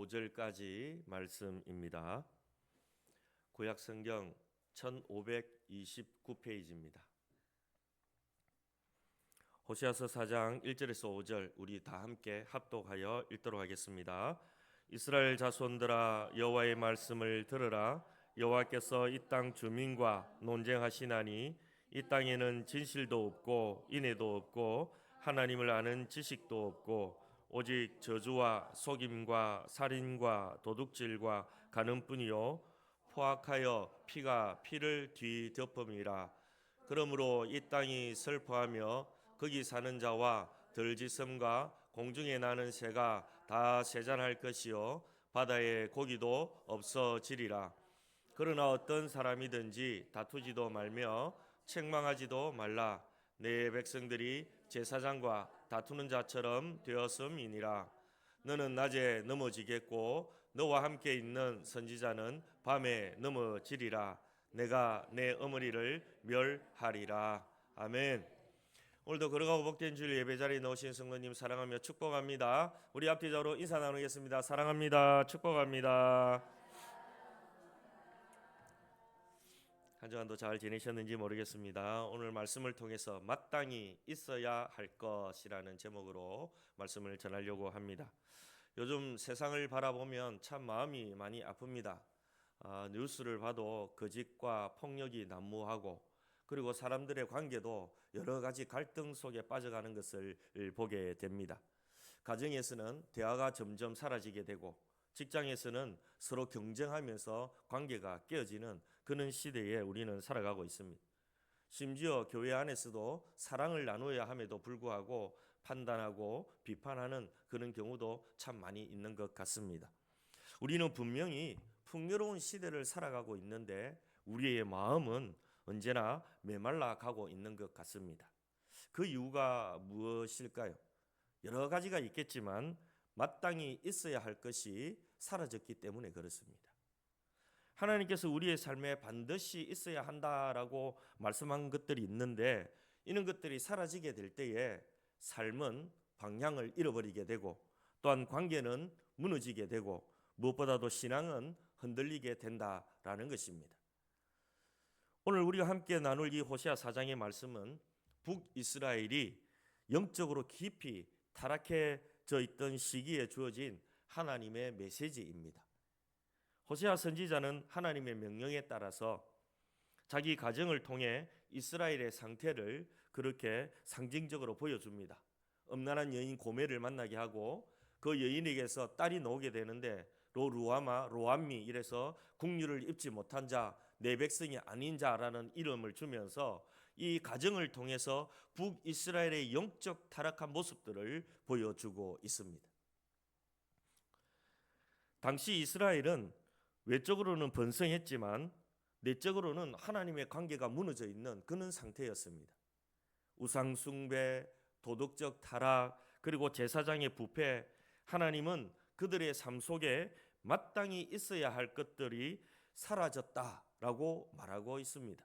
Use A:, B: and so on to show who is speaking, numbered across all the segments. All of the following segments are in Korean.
A: 5절까지 말씀입니다. 구약성경 1529페이지입니다. 호세아서 4장 1절에서 5절 우리 다 함께 합독하여 읽도록 하겠습니다. 이스라엘 자손들아 여호와의 말씀을 들으라. 여호와께서 이 땅 주민과 논쟁하시나니 이 땅에는 진실도 없고 인애도 없고 하나님을 아는 지식도 없고 오직 저주와 속임과 살인과 도둑질과 간음뿐이요 포악하여 피가 피를 뒤덮음이라. 그러므로 이 땅이 슬퍼하며 거기 사는 자와 들짐승과 공중에 나는 새가 다 세잔할 것이요 바다의 고기도 없어지리라. 그러나 어떤 사람이든지 다투지도 말며 책망하지도 말라. 내 백성들이 제사장과 다투는 자처럼 되었음이니라. 너는 낮에 넘어지겠고 너와 함께 있는 선지자는 밤에 넘어지리라. 내가 내 어머니를 멸하리라. 아멘. 오늘도 거룩하고 복된 주일 예배 자리에 나오신 성도님 사랑하며 축복합니다. 우리 앞뒤자로 인사 나누겠습니다. 사랑합니다. 축복합니다. 한 주간도 잘 지내셨는지 모르겠습니다. 오늘 말씀을 통해서 마땅히 있어야 할 것이라는 제목으로 말씀을 전하려고 합니다. 요즘 세상을 바라보면 참 마음이 많이 아픕니다. 뉴스를 봐도 거짓과 폭력이 난무하고 그리고 사람들의 관계도 여러 가지 갈등 속에 빠져가는 것을 보게 됩니다. 가정에서는 대화가 점점 사라지게 되고 직장에서는 서로 경쟁하면서 관계가 깨어지는 그런 시대에 우리는 살아가고 있습니다. 심지어 교회 안에서도 사랑을 나누어야 함에도 불구하고 판단하고 비판하는 그런 경우도 참 많이 있는 것 같습니다. 우리는 분명히 풍요로운 시대를 살아가고 있는데 우리의 마음은 언제나 메말라 가고 있는 것 같습니다. 그 이유가 무엇일까요? 여러 가지가 있겠지만 마땅히 있어야 할 것이 사라졌기 때문에 그렇습니다. 하나님께서 우리의 삶에 반드시 있어야 한다라고 말씀한 것들이 있는데 이런 것들이 사라지게 될 때에 삶은 방향을 잃어버리게 되고 또한 관계는 무너지게 되고 무엇보다도 신앙은 흔들리게 된다라는 것입니다. 오늘 우리가 함께 나눌 이 호세아 4장의 말씀은 북이스라엘이 영적으로 깊이 타락해져 있던 시기에 주어진 하나님의 메시지입니다. 호세아 선지자는 하나님의 명령에 따라서 자기 가정을 통해 이스라엘의 상태를 그렇게 상징적으로 보여줍니다. 음란한 여인 고멜을 만나게 하고 그 여인에게서 딸이 나오게 되는데 로루아마 로암미 이래서 국류를 입지 못한 자, 내 백성이 아닌 자라는 이름을 주면서 이 가정을 통해서 북이스라엘의 영적 타락한 모습들을 보여주고 있습니다. 당시 이스라엘은 외적으로는 번성했지만 내적으로는 하나님의 관계가 무너져 있는 그런 상태였습니다. 우상 숭배, 도덕적 타락, 그리고 제사장의 부패, 하나님은 그들의 삶 속에 마땅히 있어야 할 것들이 사라졌다라고 말하고 있습니다.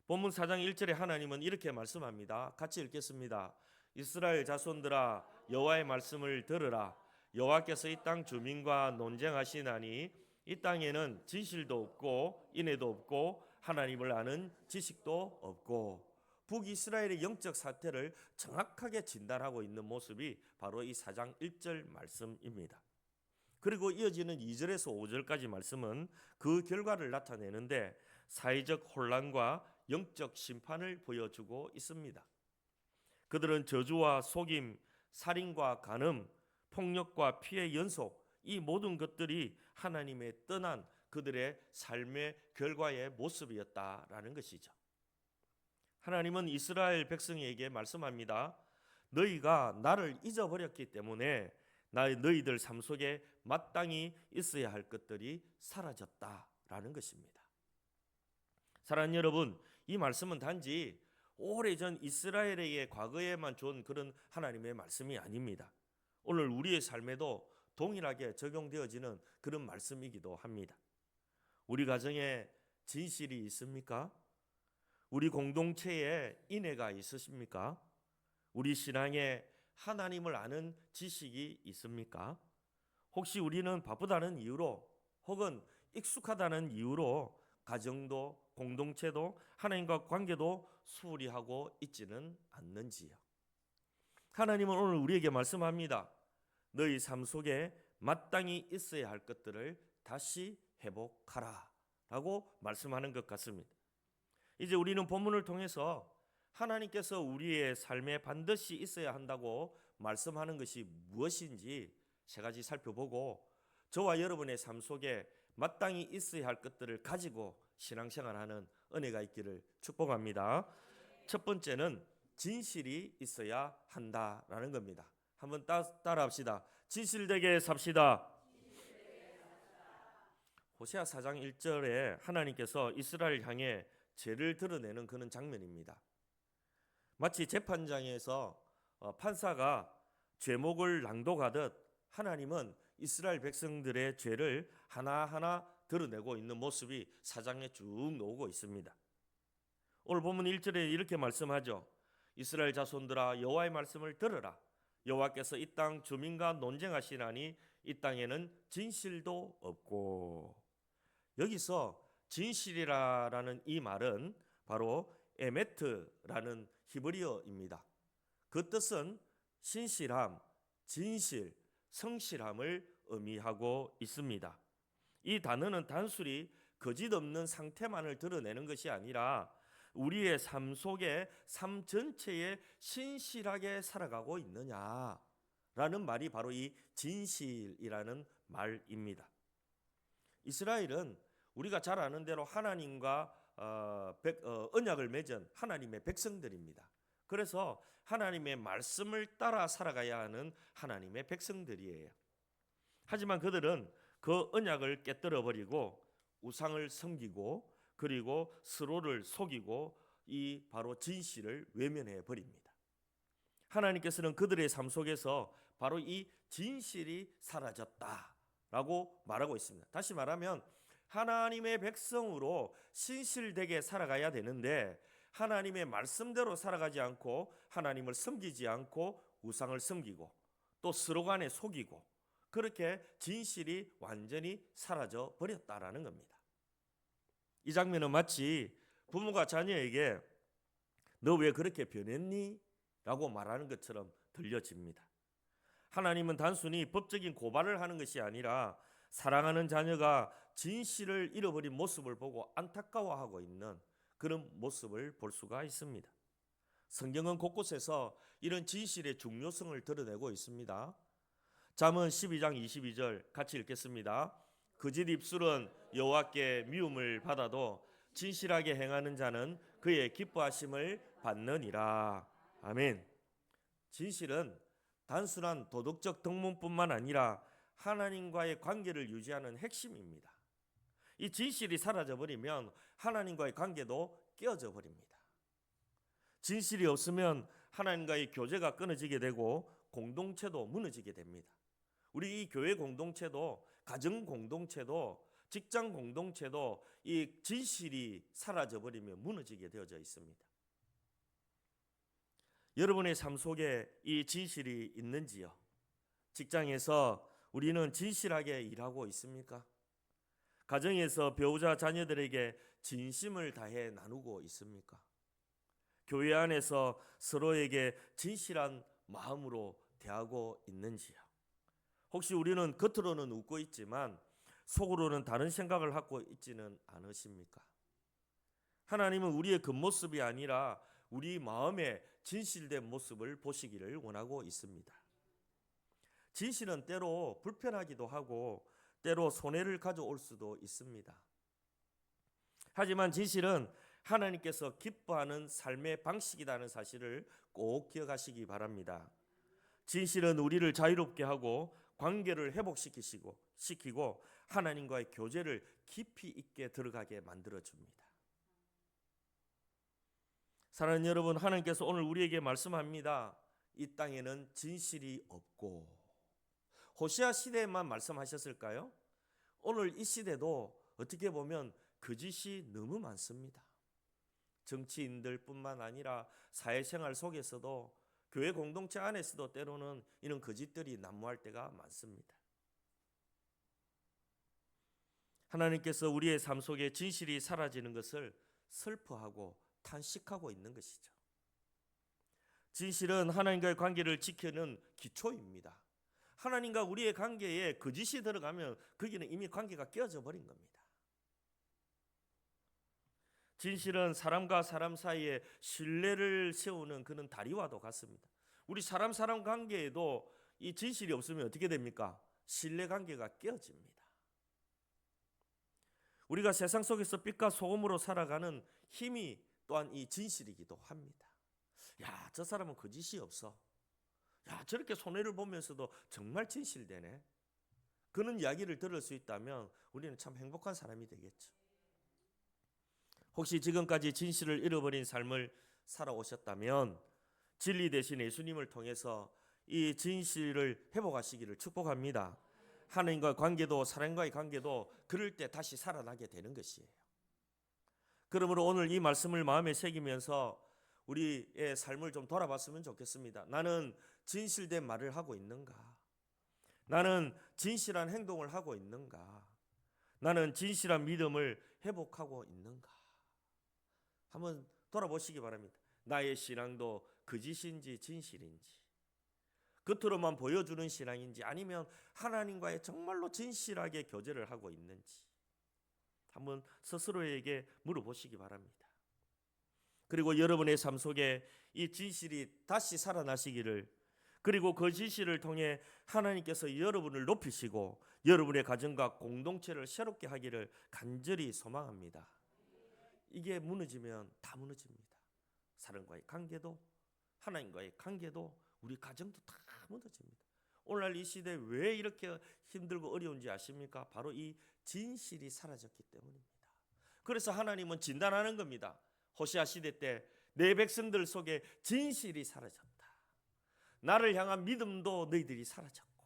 A: 본문 4장 1절에 하나님은 이렇게 말씀합니다. 같이 읽겠습니다. 이스라엘 자손들아 여호와의 말씀을 들으라. 여호와께서 이 땅 주민과 논쟁하시나니 이 땅에는 진실도 없고 인애도 없고 하나님을 아는 지식도 없고. 북이스라엘의 영적 사태를 정확하게 진단하고 있는 모습이 바로 이 4장 1절 말씀입니다. 그리고 이어지는 2절에서 5절까지 말씀은 그 결과를 나타내는데 사회적 혼란과 영적 심판을 보여주고 있습니다. 그들은 저주와 속임, 살인과 간음, 폭력과 피해 연속, 이 모든 것들이 하나님의 떠난 그들의 삶의 결과의 모습이었다라는 것이죠. 하나님은 이스라엘 백성에게 말씀합니다. 너희가 나를 잊어버렸기 때문에 너희들 삶 속에 마땅히 있어야 할 것들이 사라졌다라는 것입니다. 사랑하는 여러분, 이 말씀은 단지 오래전 이스라엘에게 과거에만 준 그런 하나님의 말씀이 아닙니다. 오늘 우리의 삶에도 동일하게 적용되어지는 그런 말씀이기도 합니다. 우리 가정에 진실이 있습니까? 우리 공동체에 인애가 있으십니까? 우리 신앙에 하나님을 아는 지식이 있습니까? 혹시 우리는 바쁘다는 이유로 혹은 익숙하다는 이유로 가정도 공동체도 하나님과 관계도 소홀히 하고 있지는 않는지요. 하나님은 오늘 우리에게 말씀합니다. 너희 삶 속에 마땅히 있어야 할 것들을 다시 회복하라 라고 말씀하는 것 같습니다. 이제 우리는 본문을 통해서 하나님께서 우리의 삶에 반드시 있어야 한다고 말씀하는 것이 무엇인지 세 가지 살펴보고 저와 여러분의 삶 속에 마땅히 있어야 할 것들을 가지고 신앙생활하는 은혜가 있기를 축복합니다. 첫 번째는 진실이 있어야 한다라는 겁니다. 한번 따라합시다. 진실되게 삽시다. 호세아 4장 1절에 하나님께서 이스라엘 향해 죄를 드러내는 그런 장면입니다. 마치 재판장에서 판사가 죄목을 낭독하듯 하나님은 이스라엘 백성들의 죄를 하나하나 드러내고 있는 모습이 4장에 쭉 나오고 있습니다. 오늘 본문 1절에 이렇게 말씀하죠. 이스라엘 자손들아 여호와의 말씀을 들으라. 여호와께서 이 땅 주민과 논쟁하시나니 이 땅에는 진실도 없고. 여기서 진실이라는 이 말은 바로 에메트라는 히브리어입니다. 그 뜻은 신실함, 진실, 성실함을 의미하고 있습니다. 이 단어는 단순히 거짓 없는 상태만을 드러내는 것이 아니라 우리의 삶 속에 삶 전체에 신실하게 살아가고 있느냐라는 말이 바로 이 진실이라는 말입니다. 이스라엘은 우리가 잘 아는 대로 하나님과 언약을 맺은 하나님의 백성들입니다. 그래서 하나님의 말씀을 따라 살아가야 하는 하나님의 백성들이에요. 하지만 그들은 그 언약을 깨뜨려 버리고 우상을 섬기고 그리고 서로를 속이고 이 바로 진실을 외면해 버립니다. 하나님께서는 그들의 삶 속에서 바로 이 진실이 사라졌다라고 말하고 있습니다. 다시 말하면 하나님의 백성으로 신실되게 살아가야 되는데 하나님의 말씀대로 살아가지 않고 하나님을 섬기지 않고 우상을 섬기고 또 서로 간에 속이고 그렇게 진실이 완전히 사라져 버렸다라는 겁니다. 이 장면은 마치 부모가 자녀에게 너 왜 그렇게 변했니? 라고 말하는 것처럼 들려집니다. 하나님은 단순히 법적인 고발을 하는 것이 아니라 사랑하는 자녀가 진실을 잃어버린 모습을 보고 안타까워하고 있는 그런 모습을 볼 수가 있습니다. 성경은 곳곳에서 이런 진실의 중요성을 드러내고 있습니다. 잠언 12장 22절 같이 읽겠습니다. 거짓 입술은 여호와께 미움을 받아도 진실하게 행하는 자는 그의 기뻐하심을 받느니라. 아멘. 진실은 단순한 도덕적 덕목뿐만 아니라 하나님과의 관계를 유지하는 핵심입니다. 이 진실이 사라져버리면 하나님과의 관계도 깨어져 버립니다. 진실이 없으면 하나님과의 교제가 끊어지게 되고 공동체도 무너지게 됩니다. 우리 이 교회 공동체도 가정 공동체도 직장 공동체도 이 진실이 사라져버리면 무너지게 되어져 있습니다. 여러분의 삶 속에 이 진실이 있는지요? 직장에서 우리는 진실하게 일하고 있습니까? 가정에서 배우자 자녀들에게 진심을 다해 나누고 있습니까? 교회 안에서 서로에게 진실한 마음으로 대하고 있는지요? 혹시 우리는 겉으로는 웃고 있지만 속으로는 다른 생각을 갖고 있지는 않으십니까? 하나님은 우리의 겉모습이 아니라 우리 마음의 진실된 모습을 보시기를 원하고 있습니다. 진실은 때로 불편하기도 하고 때로 손해를 가져올 수도 있습니다. 하지만 진실은 하나님께서 기뻐하는 삶의 방식이라는 사실을 꼭 기억하시기 바랍니다. 진실은 우리를 자유롭게 하고 관계를 회복시키고 하나님과의 교제를 깊이 있게 들어가게 만들어줍니다. 사랑하는 여러분, 하나님께서 오늘 우리에게 말씀합니다. 이 땅에는 진실이 없고. 호시아 시대에만 말씀하셨을까요? 오늘 이 시대도 어떻게 보면 거짓이 너무 많습니다. 정치인들 뿐만 아니라 사회생활 속에서도 교회 공동체 안에서도 때로는 이런 거짓들이 난무할 때가 많습니다. 하나님께서 우리의 삶 속에 진실이 사라지는 것을 슬퍼하고 탄식하고 있는 것이죠. 진실은 하나님과의 관계를 지키는 기초입니다. 하나님과 우리의 관계에 거짓이 들어가면 거기는 이미 관계가 깨어져 버린 겁니다. 진실은 사람과 사람 사이에 신뢰를 세우는 그런 다리와도 같습니다. 우리 사람 관계에도 이 진실이 없으면 어떻게 됩니까? 신뢰 관계가 깨어집니다. 우리가 세상 속에서 빛과 소금으로 살아가는 힘이 또한 이 진실이기도 합니다. 야, 저 사람은 거짓이 없어. 야, 저렇게 손해를 보면서도 정말 진실되네. 그런 이야기를 들을 수 있다면 우리는 참 행복한 사람이 되겠죠. 혹시 지금까지 진실을 잃어버린 삶을 살아오셨다면 진리 대신 예수님을 통해서 이 진실을 회복하시기를 축복합니다. 하나님과의 관계도 사람과의 관계도 그럴 때 다시 살아나게 되는 것이에요. 그러므로 오늘 이 말씀을 마음에 새기면서 우리의 삶을 좀 돌아봤으면 좋겠습니다. 나는 진실된 말을 하고 있는가? 나는 진실한 행동을 하고 있는가? 나는 진실한 믿음을 회복하고 있는가? 한번 돌아보시기 바랍니다. 나의 신앙도 거짓인지 진실인지, 겉으로만 보여주는 신앙인지 아니면 하나님과의 정말로 진실하게 교제를 하고 있는지 한번 스스로에게 물어보시기 바랍니다. 그리고 여러분의 삶 속에 이 진실이 다시 살아나시기를, 그리고 그 진실을 통해 하나님께서 여러분을 높이시고 여러분의 가정과 공동체를 새롭게 하기를 간절히 소망합니다. 이게 무너지면 다 무너집니다. 사람과의 관계도, 하나님과의 관계도, 우리 가정도 다 무너집니다. 오늘날 이 시대에 왜 이렇게 힘들고 어려운지 아십니까? 바로 이 진실이 사라졌기 때문입니다. 그래서 하나님은 진단하는 겁니다. 호시아 시대 때 내 백성들 속에 진실이 사라졌다. 나를 향한 믿음도 너희들이 사라졌고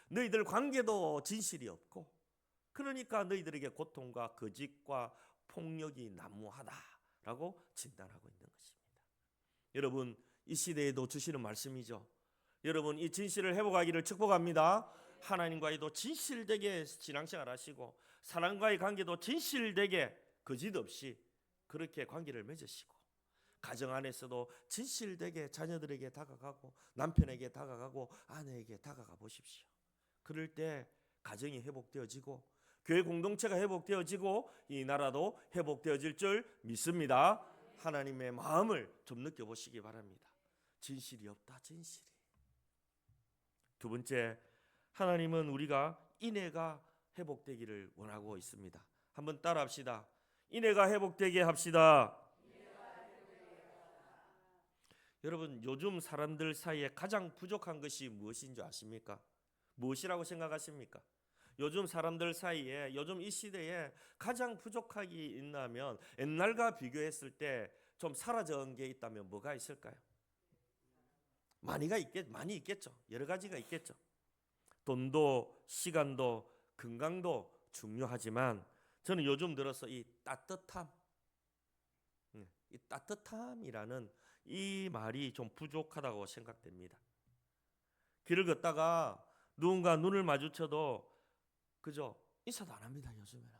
A: 너희들 관계도 진실이 없고, 그러니까 너희들에게 고통과 거짓과 폭력이 난무하다라고 진단하고 있는 것입니다. 여러분, 이 시대에도 주시는 말씀이죠. 여러분, 이 진실을 회복하기를 축복합니다. 하나님과의도 진실되게 신앙생활 하시고 사람과의 관계도 진실되게 거짓 없이 그렇게 관계를 맺으시고, 가정 안에서도 진실되게 자녀들에게 다가가고 남편에게 다가가고 아내에게 다가가 보십시오. 그럴 때 가정이 회복되어지고 교회 공동체가 회복되어지고 이 나라도 회복되어질 줄 믿습니다. 하나님의 마음을 좀 느껴보시기 바랍니다. 진실이 없다, 진실이. 두 번째, 하나님은 우리가 인애가 회복되기를 원하고 있습니다. 한번 따라합시다. 인애가 회복되게 합시다. 여러분, 요즘 사람들 사이에 가장 부족한 것이 무엇인 줄 아십니까? 무엇이라고 생각하십니까? 요즘 사람들 사이에, 요즘 이 시대에 가장 부족하기 있다면 옛날과 비교했을 때 좀 사라진 게 있다면 뭐가 있을까요? 많이 있겠죠. 여러 가지가 있겠죠. 돈도 시간도 건강도 중요하지만 저는 요즘 들어서 이 따뜻함이라는 이 말이 좀 부족하다고 생각됩니다. 길을 걷다가 누군가 눈을 마주쳐도 그저 인사도 안 합니다. 요즘에는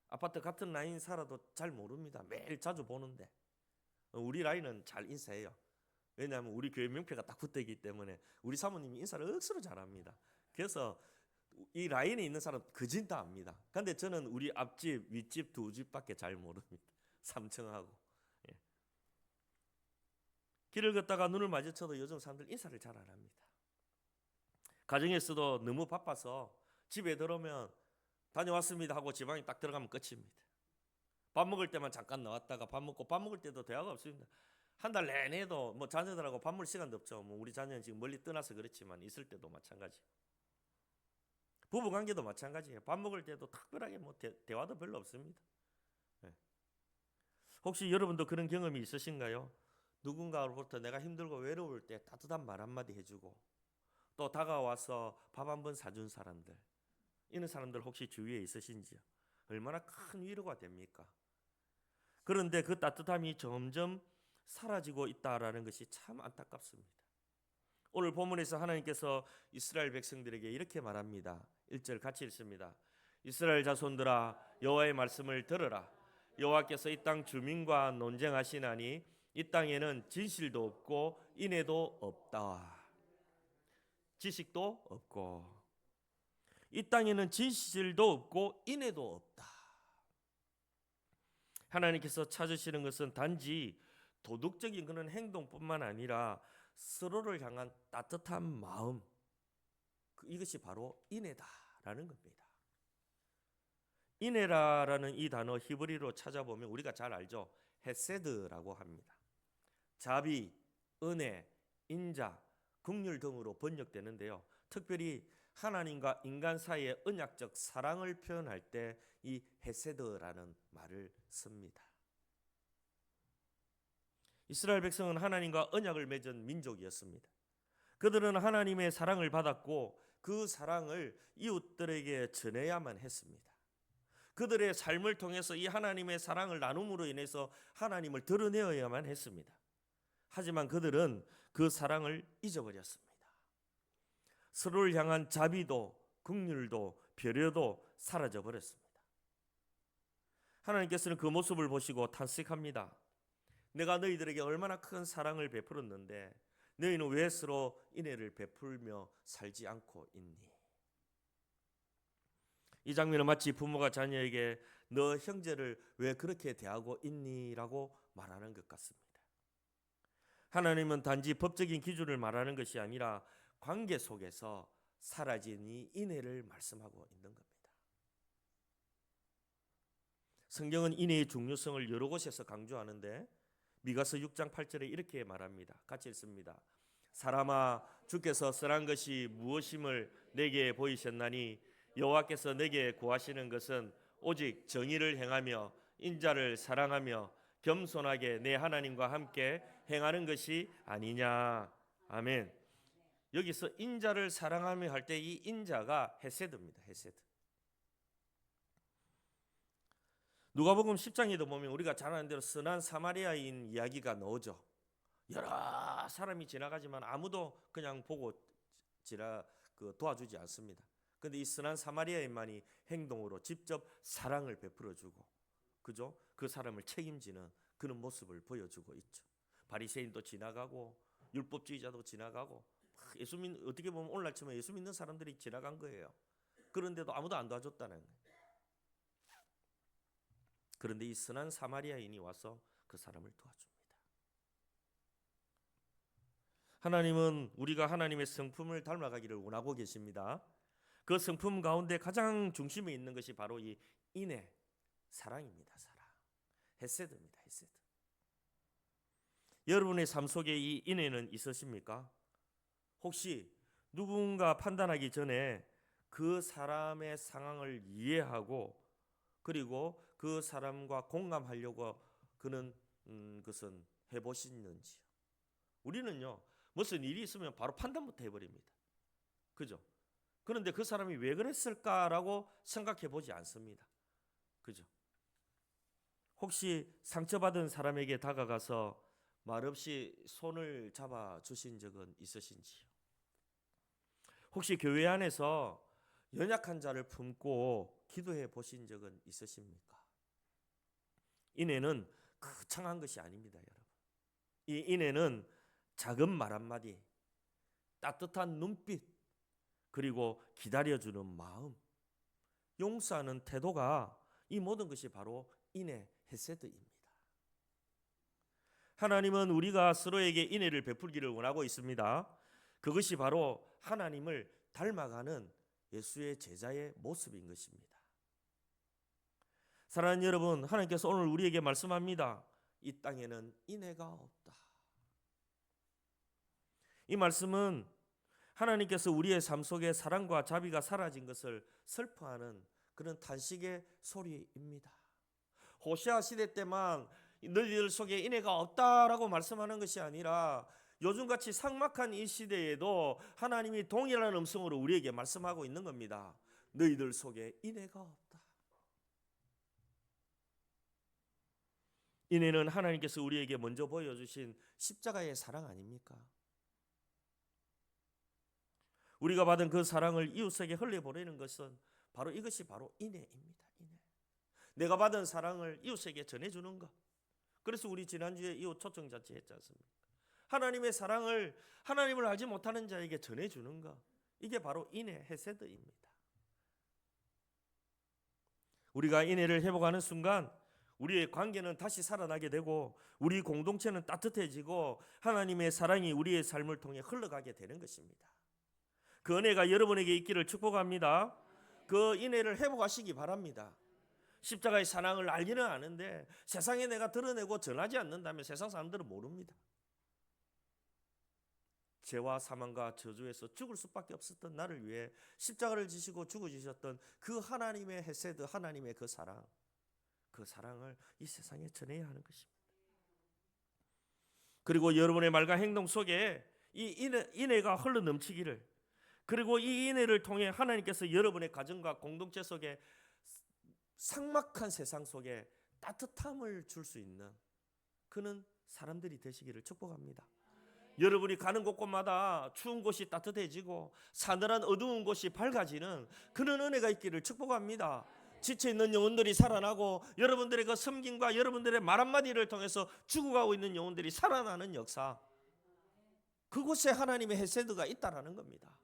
A: 아파트 같은 라인 살아도 잘 모릅니다. 매일 자주 보는데 우리 라인은 잘 인사해요. 왜냐하면 우리 교회 명패가 딱 붙어있기 때문에 우리 사모님이 인사를 억수로 잘합니다. 그래서 이 라인에 있는 사람 거진 다 압니다. 근데 저는 우리 앞집, 윗집, 두 집밖에 잘 모릅니다. 3층하고. 예. 길을 걷다가 눈을 마주쳐도 요즘 사람들 인사를 잘 안 합니다. 가정에서도 너무 바빠서 집에 들어오면 다녀왔습니다 하고 지방에 딱 들어가면 끝입니다. 밥 먹을 때만 잠깐 나왔다가 밥 먹을 때도 대화가 없습니다. 한 달 내내도 뭐 자녀들하고 밥 먹을 시간도 없죠. 뭐 우리 자녀는 지금 멀리 떠나서 그렇지만 있을 때도 마찬가지. 부부 관계도 마찬가지예요. 밥 먹을 때도 특별하게 뭐 대화도 별로 없습니다. 네. 혹시 여러분도 그런 경험이 있으신가요? 누군가로부터 내가 힘들고 외로울 때 따뜻한 말 한마디 해주고 또 다가와서 밥 한 번 사준 사람들, 이런 사람들 혹시 주위에 있으신지요? 얼마나 큰 위로가 됩니까? 그런데 그 따뜻함이 점점 사라지고 있다라는 것이 참 안타깝습니다. 오늘 본문에서 하나님께서 이스라엘 백성들에게 이렇게 말합니다. 1절 같이 읽습니다. 이스라엘 자손들아 여호와의 말씀을 들으라. 여호와께서 이 땅 주민과 논쟁하시나니 이 땅에는 진실도 없고 인애도 없다. 지식도 없고 이 땅에는 진실도 없고 인애도 없다. 하나님께서 찾으시는 것은 단지 도덕적인 그런 행동뿐만 아니라 서로를 향한 따뜻한 마음, 이것이 바로 인애다라는 겁니다. 인애라는 이 단어 히브리로 찾아보면 우리가 잘 알죠. 헤세드라고 합니다. 자비, 은혜, 인자, 긍휼 등으로 번역되는데요. 특별히 하나님과 인간 사이의 언약적 사랑을 표현할 때 이 헤세드라는 말을 씁니다. 이스라엘 백성은 하나님과 언약을 맺은 민족이었습니다. 그들은 하나님의 사랑을 받았고 그 사랑을 이웃들에게 전해야만 했습니다. 그들의 삶을 통해서 이 하나님의 사랑을 나눔으로 인해서 하나님을 드러내어야만 했습니다. 하지만 그들은 그 사랑을 잊어버렸습니다. 서로를 향한 자비도 긍휼도 배려도 사라져 버렸습니다. 하나님께서는 그 모습을 보시고 탄식합니다. 내가 너희들에게 얼마나 큰 사랑을 베풀었는데 너희는 왜 서로 인애를 베풀며 살지 않고 있니? 이 장면은 마치 부모가 자녀에게 너 형제를 왜 그렇게 대하고 있니? 라고 말하는 것 같습니다. 하나님은 단지 법적인 기준을 말하는 것이 아니라 관계 속에서 사라진 이 인애를 말씀하고 있는 겁니다. 성경은 인애의 중요성을 여러 곳에서 강조하는데 미가서 6장 8절에 이렇게 말합니다. 같이 읽습니다. 사람아 주께서 선한 것이 무엇임을 내게 보이셨나니 여호와께서 내게 구하시는 것은 오직 정의를 행하며 인자를 사랑하며 겸손하게 내 하나님과 함께 행하는 것이 아니냐. 아멘. 여기서 인자를 사랑하며 할 때 이 인자가 헤세드입니다. 헤세드. 누가복음 10장에도 보면 우리가 잘 아는 대로 선한 사마리아인 이야기가 나오죠. 여러 사람이 지나가지만 아무도 그냥 보고 도와주지 않습니다. 그런데 이 선한 사마리아인만이 행동으로 직접 사랑을 베풀어주고, 그죠? 그 사람을 책임지는 그런 모습을 보여주고 있죠. 바리새인도 지나가고 율법주의자도 지나가고 어떻게 보면 오늘날 치면 예수 믿는 사람들이 지나간 거예요. 그런데도 아무도 안 도와줬다는 거예요. 그런데 이 선한 사마리아인이 와서 그 사람을 도와줍니다. 하나님은 우리가 하나님의 성품을 닮아가기를 원하고 계십니다. 그 성품 가운데 가장 중심에 있는 것이 바로 이 인애, 사랑입니다. 사랑. 헤세드입니다. 헤세드. 여러분의 삶 속에 이 인애는 있으십니까? 혹시 누군가 판단하기 전에 그 사람의 상황을 이해하고 그리고 그 사람과 공감하려고 그는 것은 해보시는지요? 우리는요 무슨 일이 있으면 바로 판단부터 해버립니다. 그죠? 그런데 그 사람이 왜 그랬을까라고 생각해 보지 않습니다. 그죠? 혹시 상처받은 사람에게 다가가서 말없이 손을 잡아 주신 적은 있으신지요? 혹시 교회 안에서 연약한 자를 품고 기도해 보신 적은 있으십니까? 인애는 거창한 것이 아닙니다, 여러분. 이 인애는 작은 말 한마디, 따뜻한 눈빛, 그리고 기다려주는 마음, 용서하는 태도가 이 모든 것이 바로 인애, 헤세드입니다. 하나님은 우리가 서로에게 인애를 베풀기를 원하고 있습니다. 그것이 바로 하나님을 닮아가는 예수의 제자의 모습인 것입니다. 사랑하는 여러분, 하나님께서 오늘 우리에게 말씀합니다. 이 땅에는 인애가 없다. 이 말씀은 하나님께서 우리의 삶 속에 사랑과 자비가 사라진 것을 슬퍼하는 그런 탄식의 소리입니다. 호시아 시대 때만 너희들 속에 인애가 없다라고 말씀하는 것이 아니라 요즘같이 삭막한 이 시대에도 하나님이 동일한 음성으로 우리에게 말씀하고 있는 겁니다. 너희들 속에 인애가 없다. 인애는 하나님께서 우리에게 먼저 보여주신 십자가의 사랑 아닙니까? 우리가 받은 그 사랑을 이웃에게 흘려보내는 것은 이것이 바로 인애입니다. 인애. 내가 받은 사랑을 이웃에게 전해주는 것. 그래서 우리 지난주에 이웃 초청잔치 했지 않습니까? 하나님의 사랑을 하나님을 알지 못하는 자에게 전해주는 것. 이게 바로 인애, 헤세드입니다. 우리가 인애를 회복하는 순간 우리의 관계는 다시 살아나게 되고 우리 공동체는 따뜻해지고 하나님의 사랑이 우리의 삶을 통해 흘러가게 되는 것입니다. 그 은혜가 여러분에게 있기를 축복합니다. 그 인애를 회복하시기 바랍니다. 십자가의 사랑을 알기는 아는데 세상에 내가 드러내고 전하지 않는다면 세상 사람들은 모릅니다. 죄와 사망과 저주에서 죽을 수밖에 없었던 나를 위해 십자가를 지시고 죽어주셨던 그 하나님의 헤세드, 하나님의 그 사랑을 이 세상에 전해야 하는 것입니다. 그리고 여러분의 말과 행동 속에 이 인애가 흘러 넘치기를, 그리고 이 인애를 통해 하나님께서 여러분의 가정과 공동체 속에 삭막한 세상 속에 따뜻함을 줄 수 있는 그는 사람들이 되시기를 축복합니다. 여러분이 가는 곳곳마다 추운 곳이 따뜻해지고 사늘한 어두운 곳이 밝아지는 그런 은혜가 있기를 축복합니다. 지쳐있는 영혼들이 살아나고 여러분들의 그 섬김과 여러분들의 말 한마디를 통해서 죽어가고 있는 영혼들이 살아나는 역사, 그곳에 하나님의 헤세드가 있다라는 겁니다.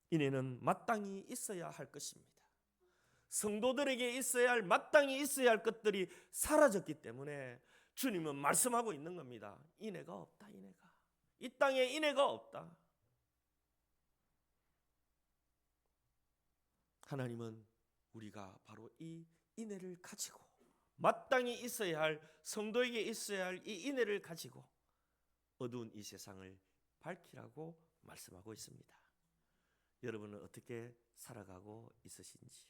A: 인애는 마땅히 있어야 할 것입니다. 성도들에게 있어야 할, 마땅히 있어야 할 것들이 사라졌기 때문에 주님은 말씀하고 있는 겁니다. 인애가 없다. 인애가. 이 땅에 인애가 없다. 하나님은 우리가 바로 이 인애를 가지고 마땅히 있어야 할, 성도에게 있어야 할 이 인애를 가지고 어두운 이 세상을 밝히라고 말씀하고 있습니다. 여러분은 어떻게 살아가고 있으신지요?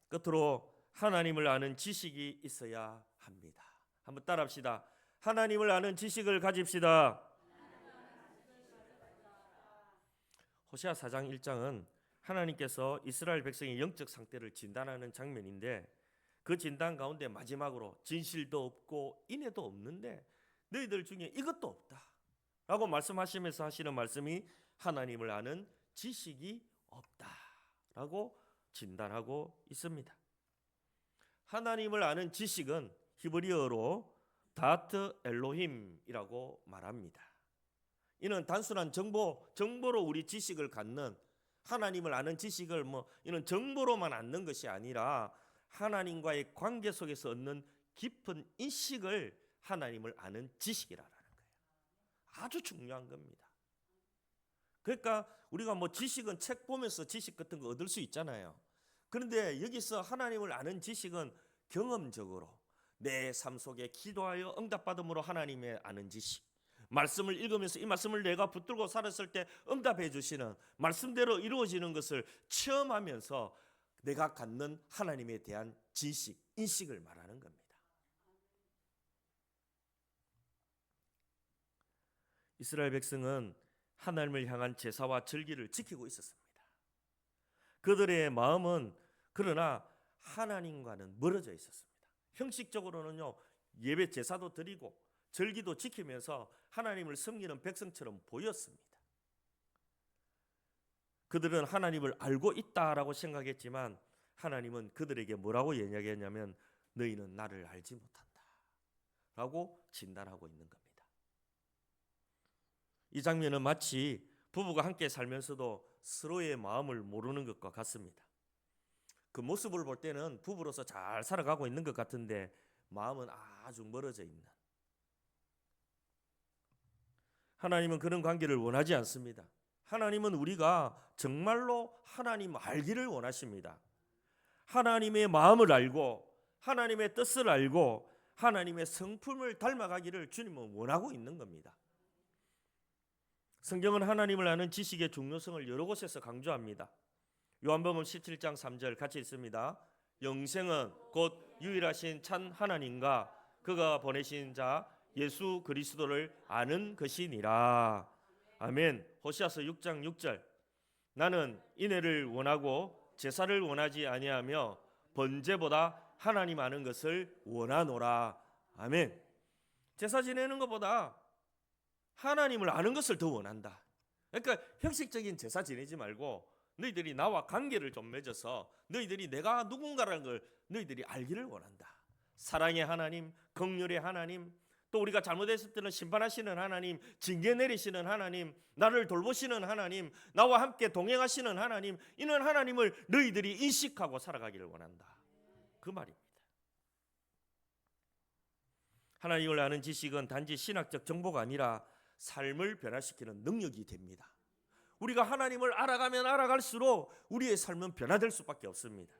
A: 끝으로 하나님을 아는 지식이 있어야 합니다. 한번 따라합시다. 하나님을 아는 지식을 가집시다. 호세아 4장 1장은 하나님께서 이스라엘 백성의 영적 상태를 진단하는 장면인데, 그 진단 가운데 마지막으로 진실도 없고 인애도 없는데 너희들 중에 이것도 없다 라고 말씀하시면서 하시는 말씀이 하나님을 아는 지식이 없다 라고 진단하고 있습니다. 하나님을 아는 지식은 히브리어로 다트 엘로힘이라고 말합니다. 이는 단순한 정보로 우리 지식을 갖는, 하나님을 아는 지식을 이는 정보로만 얻는 것이 아니라 하나님과의 관계 속에서 얻는 깊은 인식을 하나님을 아는 지식이라는 거예요. 아주 중요한 겁니다. 그러니까 우리가 지식은 책 보면서 지식 같은 거 얻을 수 있잖아요. 그런데 여기서 하나님을 아는 지식은 경험적으로 내 삶 속에 기도하여 응답받음으로 하나님의 아는 지식, 말씀을 읽으면서 이 말씀을 내가 붙들고 살았을 때 응답해 주시는 말씀대로 이루어지는 것을 체험하면서 내가 갖는 하나님에 대한 지식, 인식을 말하는 겁니다. 이스라엘 백성은 하나님을 향한 제사와 절기를 지키고 있었습니다. 그들의 마음은 그러나 하나님과는 멀어져 있었습니다. 형식적으로는요, 예배 제사도 드리고 절기도 지키면서 하나님을 섬기는 백성처럼 보였습니다. 그들은 하나님을 알고 있다라고 생각했지만 하나님은 그들에게 뭐라고 이야기했냐면 너희는 나를 알지 못한다 라고 진단하고 있는 겁니다. 이 장면은 마치 부부가 함께 살면서도 서로의 마음을 모르는 것과 같습니다. 그 모습을 볼 때는 부부로서 잘 살아가고 있는 것 같은데 마음은 아주 멀어져 있는, 하나님은 그런 관계를 원하지 않습니다. 하나님은 우리가 정말로 하나님 알기를 원하십니다. 하나님의 마음을 알고 하나님의 뜻을 알고 하나님의 성품을 닮아가기를 주님은 원하고 있는 겁니다. 성경은 하나님을 아는 지식의 중요성을 여러 곳에서 강조합니다. 요한복음 17장 3절 같이 읽습니다. 영생은 곧 유일하신 참 하나님과 그가 보내신 자 예수 그리스도를 아는 것이니라. 아멘. 호시아서 6장 6절 나는 인애를 원하고 제사를 원하지 아니하며 번제보다 하나님 아는 것을 원하노라. 아멘. 제사 지내는 것보다 하나님을 아는 것을 더 원한다. 그러니까 형식적인 제사 지내지 말고 너희들이 나와 관계를 좀 맺어서 너희들이 내가 누군가라는 걸 너희들이 알기를 원한다. 사랑의 하나님, 긍휼의 하나님, 또 우리가 잘못했을 때는 심판하시는 하나님, 징계 내리시는 하나님, 나를 돌보시는 하나님, 나와 함께 동행하시는 하나님, 이런 하나님을 너희들이 인식하고 살아가기를 원한다. 그 말입니다. 하나님을 아는 지식은 단지 신학적 정보가 아니라 삶을 변화시키는 능력이 됩니다. 우리가 하나님을 알아가면 알아갈수록 우리의 삶은 변화될 수밖에 없습니다.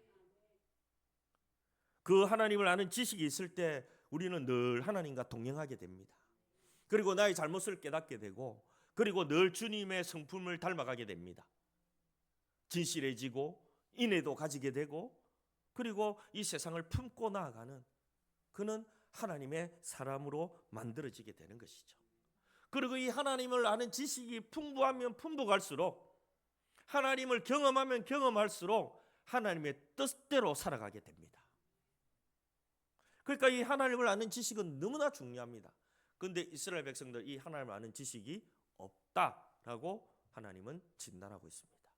A: 그 하나님을 아는 지식이 있을 때 우리는 늘 하나님과 동행하게 됩니다. 그리고 나의 잘못을 깨닫게 되고, 그리고 늘 주님의 성품을 닮아가게 됩니다. 진실해지고 인애도 가지게 되고, 그리고 이 세상을 품고 나아가는 그는 하나님의 사람으로 만들어지게 되는 것이죠. 그리고 이 하나님을 아는 지식이 풍부하면 풍부할수록, 하나님을 경험하면 경험할수록 하나님의 뜻대로 살아가게 됩니다. 그러니까 이 하나님을 아는 지식은 너무나 중요합니다. 그런데 이스라엘 백성들 이 하나님을 아는 지식이 없다라고 하나님은 진단하고 있습니다.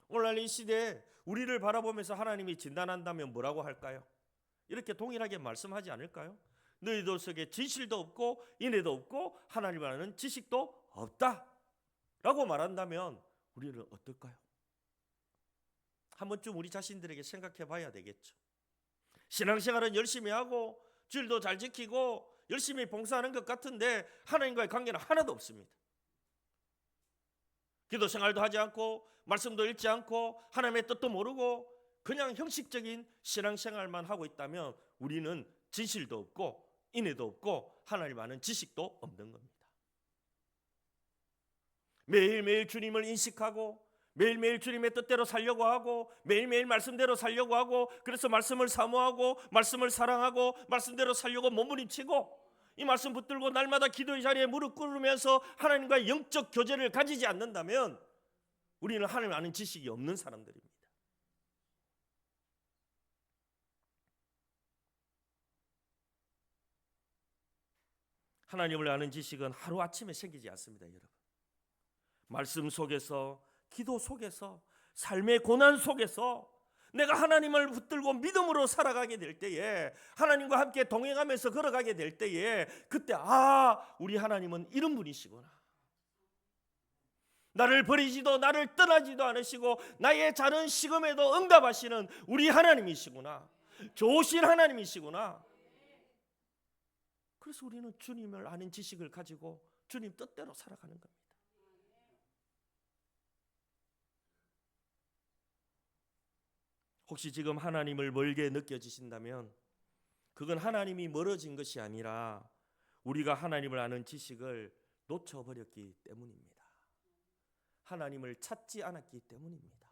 A: 오늘날 이 시대에 우리를 바라보면서 하나님이 진단한다면 뭐라고 할까요? 이렇게 동일하게 말씀하지 않을까요? 너희들 속에 진실도 없고 인애도 없고 하나님을 아는 지식도 없다라고 말한다면 우리는 어떨까요? 한 번쯤 우리 자신들에게 생각해 봐야 되겠죠. 신앙생활은 열심히 하고 주일도 잘 지키고 열심히 봉사하는 것 같은데 하나님과의 관계는 하나도 없습니다. 기도 생활도 하지 않고 말씀도 읽지 않고 하나님의 뜻도 모르고 그냥 형식적인 신앙생활만 하고 있다면 우리는 진실도 없고 인애도 없고 하나님 아는 지식도 없는 겁니다. 매일매일 주님을 인식하고 매일매일 주님의 뜻대로 살려고 하고 매일매일 말씀대로 살려고 하고, 그래서 말씀을 사모하고 말씀을 사랑하고 말씀대로 살려고 몸부림치고 이 말씀 붙들고 날마다 기도의 자리에 무릎 꿇으면서 하나님과의 영적 교제를 가지지 않는다면 우리는 하나님 아는 지식이 없는 사람들입니다. 하나님을 아는 지식은 하루아침에 생기지 않습니다, 여러분. 말씀 속에서, 기도 속에서, 삶의 고난 속에서 내가 하나님을 붙들고 믿음으로 살아가게 될 때에, 하나님과 함께 동행하면서 걸어가게 될 때에, 그때 우리 하나님은 이런 분이시구나. 나를 버리지도 나를 떠나지도 않으시고 나의 작은 시금에도 응답하시는 우리 하나님이시구나. 좋으신 하나님이시구나. 그래서 우리는 주님을 아는 지식을 가지고 주님 뜻대로 살아가는 겁니다. 혹시 지금 하나님을 멀게 느껴지신다면 그건 하나님이 멀어진 것이 아니라 우리가 하나님을 아는 지식을 놓쳐버렸기 때문입니다. 하나님을 찾지 않았기 때문입니다.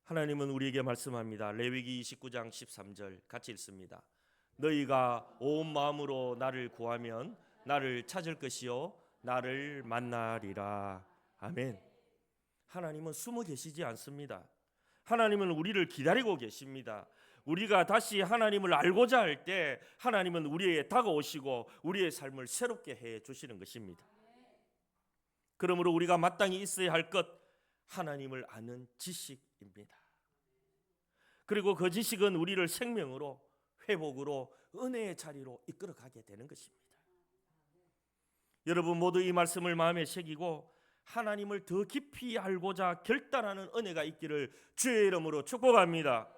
A: 하나님은 우리에게 말씀합니다. 레위기 29장 13절 같이 읽습니다. 너희가 온 마음으로 나를 구하면 나를 찾을 것이요 나를 만나리라. 아멘. 하나님은 숨어 계시지 않습니다. 하나님은 우리를 기다리고 계십니다. 우리가 다시 하나님을 알고자 할 때 하나님은 우리에게 다가오시고 우리의 삶을 새롭게 해 주시는 것입니다. 그러므로 우리가 마땅히 있어야 할 것, 하나님을 아는 지식입니다. 그리고 그 지식은 우리를 생명으로, 회복으로, 은혜의 자리로 이끌어가게 되는 것입니다. 여러분 모두 이 말씀을 마음에 새기고 하나님을 더 깊이 알고자 결단하는 은혜가 있기를 주의 이름으로 축복합니다.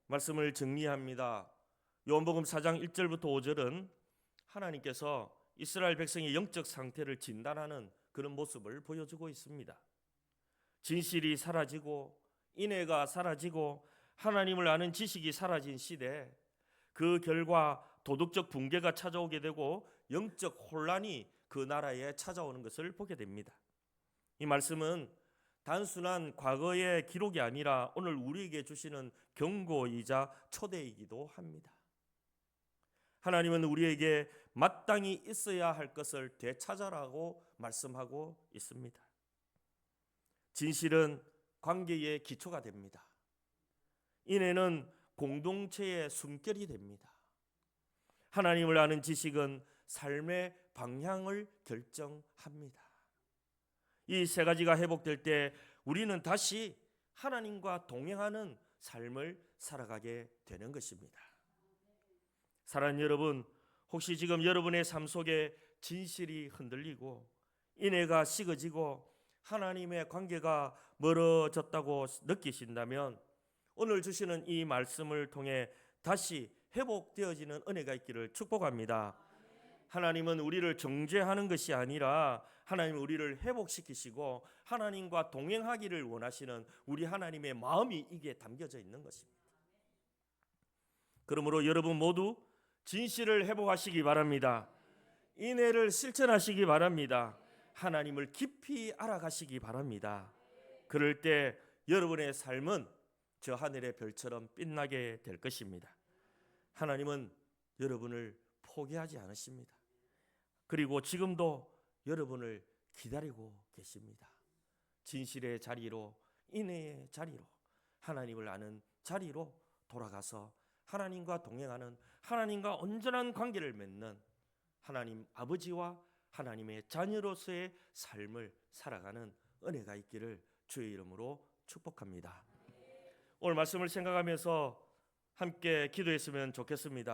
A: 말씀을 정리합니다. 요한복음 4장 1절부터 5절은 하나님께서 이스라엘 백성의 영적 상태를 진단하는 그런 모습을 보여주고 있습니다. 진실이 사라지고 인애가 사라지고 하나님을 아는 지식이 사라진 시대, 그 결과 도덕적 붕괴가 찾아오게 되고 영적 혼란이 그 나라에 찾아오는 것을 보게 됩니다. 이 말씀은 단순한 과거의 기록이 아니라 오늘 우리에게 주시는 경고이자 초대이기도 합니다. 하나님은 우리에게 마땅히 있어야 할 것을 되찾아라고 말씀하고 있습니다. 진실은 관계의 기초가 됩니다. 인애는 공동체의 숨결이 됩니다. 하나님을 아는 지식은 삶의 방향을 결정합니다. 이 세 가지가 회복될 때 우리는 다시 하나님과 동행하는 삶을 살아가게 되는 것입니다. 사랑하는 여러분, 혹시 지금 여러분의 삶 속에 진실이 흔들리고 인애가 식어지고 하나님의 관계가 멀어졌다고 느끼신다면 오늘 주시는 이 말씀을 통해 다시 회복되어지는 은혜가 있기를 축복합니다. 하나님은 우리를 정죄하는 것이 아니라 하나님은 우리를 회복시키시고 하나님과 동행하기를 원하시는 우리 하나님의 마음이 이게 담겨져 있는 것입니다. 그러므로 여러분 모두 진실을 회복하시기 바랍니다. 인애를 실천하시기 바랍니다. 하나님을 깊이 알아가시기 바랍니다. 그럴 때 여러분의 삶은 저 하늘의 별처럼 빛나게 될 것입니다. 하나님은 여러분을 포기하지 않으십니다. 그리고 지금도 여러분을 기다리고 계십니다. 진실의 자리로, 인애의 자리로, 하나님을 아는 자리로 돌아가서 하나님과 동행하는, 하나님과 온전한 관계를 맺는 하나님 아버지와 하나님의 자녀로서의 삶을 살아가는 은혜가 있기를 주의 이름으로 축복합니다. 오늘 말씀을 생각하면서 함께 기도했으면 좋겠습니다.